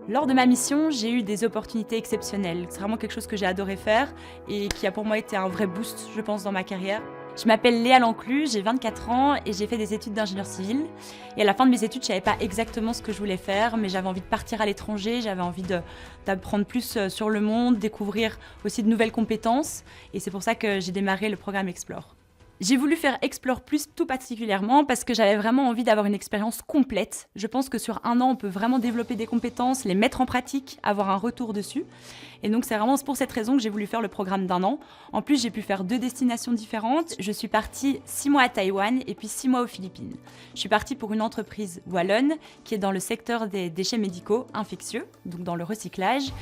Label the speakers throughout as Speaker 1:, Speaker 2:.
Speaker 1: Lors de ma mission, j'ai eu des opportunités exceptionnelles. C'est vraiment quelque chose que j'ai adoré faire et qui a pour moi été un vrai boost, je pense, dans ma carrière. Je m'appelle Léa Lanclus, j'ai 24 ans et j'ai fait des études d'ingénieur civil. Et à la fin de mes études, je ne savais pas exactement ce que je voulais faire, mais j'avais envie de partir à l'étranger, j'avais envie d'apprendre plus sur le monde, découvrir aussi de nouvelles compétences. Et c'est pour ça que j'ai démarré le programme Explore. J'ai voulu faire Explore Plus tout particulièrement parce que j'avais vraiment envie d'avoir une expérience complète. Je pense que sur un an, on peut vraiment développer des compétences, les mettre en pratique, avoir un retour dessus. Et donc c'est vraiment pour cette raison que j'ai voulu faire le programme d'un an. En plus, j'ai pu faire 2 destinations différentes. Je suis partie 6 mois à Taïwan et puis 6 mois aux Philippines. Je suis partie pour une entreprise wallonne qui est dans le secteur des déchets médicaux infectieux, donc dans le recyclage.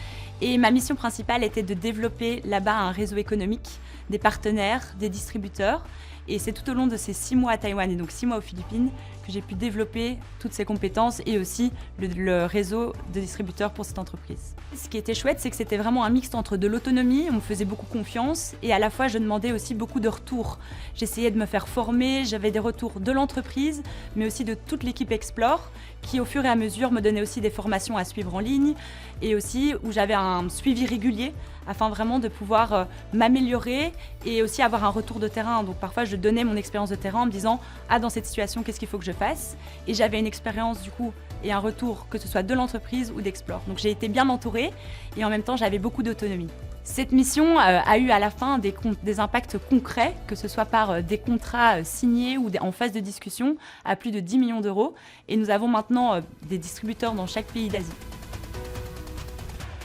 Speaker 1: Et ma mission principale était de développer là-bas un réseau économique, des partenaires, des distributeurs. Et c'est tout au long de ces 6 mois à Taïwan et donc 6 mois aux Philippines que j'ai pu développer toutes ces compétences et aussi le réseau de distributeurs pour cette entreprise. Ce qui était chouette, c'est que c'était vraiment un mix entre de l'autonomie, on me faisait beaucoup confiance, et à la fois je demandais aussi beaucoup de retours. J'essayais de me faire former, j'avais des retours de l'entreprise, mais aussi de toute l'équipe Explore, qui au fur et à mesure me donnait aussi des formations à suivre en ligne, et aussi où j'avais un suivi régulier, afin vraiment de pouvoir m'améliorer et aussi avoir un retour de terrain. Donc parfois je donnais mon expérience de terrain en me disant « Ah, dans cette situation, qu'est-ce qu'il faut que je fasse ?» Et j'avais une expérience du coup et un retour, que ce soit de l'entreprise ou d'Explore. Donc j'ai été bien entourée et en même temps j'avais beaucoup d'autonomie. Cette mission a eu à la fin des impacts concrets, que ce soit par des contrats signés ou en phase de discussion à plus de 10 millions d'euros. Et nous avons maintenant des distributeurs dans chaque pays d'Asie.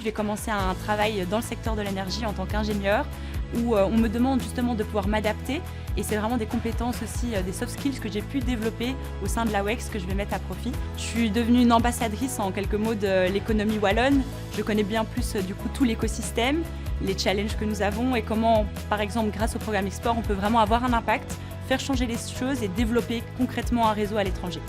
Speaker 1: J'ai commencé un travail dans le secteur de l'énergie en tant qu'ingénieur où on me demande justement de pouvoir m'adapter et c'est vraiment des compétences aussi, des soft skills que j'ai pu développer au sein de la WEX que je vais mettre à profit. Je suis devenue une ambassadrice en quelques mots de l'économie wallonne. Je connais bien plus du coup tout l'écosystème, les challenges que nous avons et comment, par exemple, grâce au programme Explore, on peut vraiment avoir un impact, faire changer les choses et développer concrètement un réseau à l'étranger.